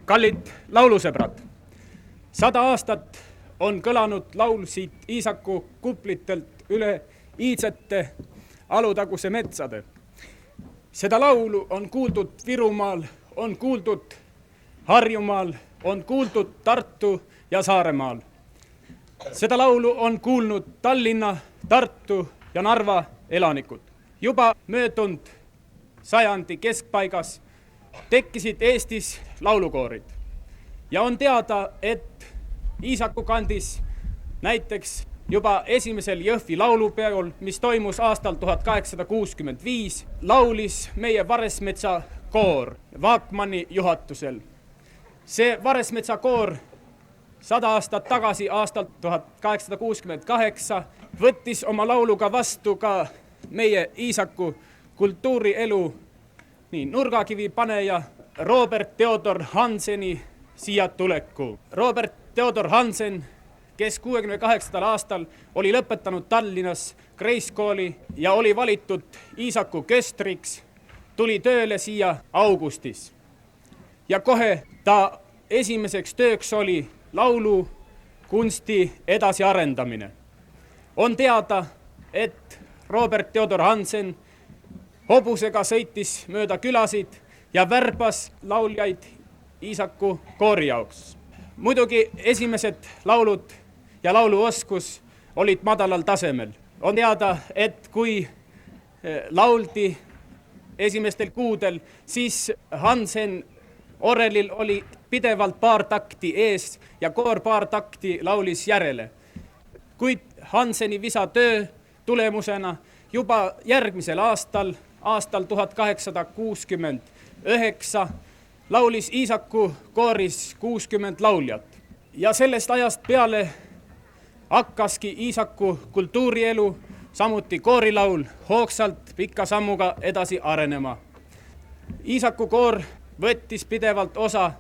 Kallid laulusõbrad, 100 aastat on kõlanud laul siit Iisaku kuplitelt üle iidsete Alutaguse metsade. Seda laulu on kuuldud Virumaal, on kuuldud Harjumaal, on kuuldud Tartu ja Saaremaal. Seda laulu on kuulnud Tallinna, Tartu ja Narva elanikud. Juba möödunud sajandi keskpaigas tekkisid Eestis laulukoorid. Ja on teada, et Iisaku kandis näiteks juba esimesel Jõhvi laulupeol, mis toimus aastal 1865, laulis meie Varesmetsa koor Vaakmani juhatusel. See Varesmetsa koor 100 aastat tagasi, aastal 1868, võttis oma lauluga vastu ka meie Iisaku kultuurielu nurgakivi paneja Robert Theodor Hanseni siia tuleku. Robert Theodor Hansen, kes 68. aastal oli lõpetanud Tallinnas Kreiskooli ja oli valitud Iisaku köstriks, tuli tööle siia augustis. Ja kohe ta esimeseks tööks oli laulu kunsti edasiarendamine. On teada, et Robert Theodor Hansen hobusega sõitis mööda külasid ja värbas lauljaid Iisaku koori jaoks. Muidugi esimesed laulud ja lauluoskus olid madalal tasemel. On teada, et kui lauldi esimestel kuudel, siis Hansen orelil oli pidevalt paar takti ees ja koor paar takti laulis järele. Kuid Hanseni visatöö tulemusena juba järgmisel aastal 1869 laulis Iisaku kooris 60 lauljat. Ja sellest ajast peale hakkaski Iisaku kultuurielu, samuti koorilaul hoogsalt pika sammuga edasi arenema. Iisaku koor võttis pidevalt osa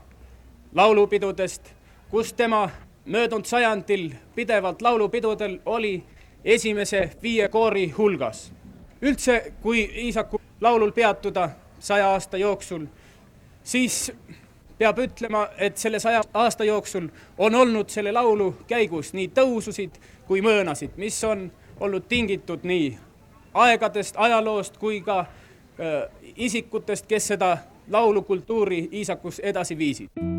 laulupidudest, kus tema möödunud sajandil pidevalt laulupidudel oli esimese 5 koori hulgas. Üldse, kui Iisaku laulul peatuda 100 aasta jooksul, siis peab ütlema, et selle 100 aasta jooksul on olnud selle laulu käigus nii tõususid kui mõõnasid, mis on olnud tingitud nii aegadest, ajaloost kui ka isikutest, kes seda laulukultuuri Iisakus edasi viisid.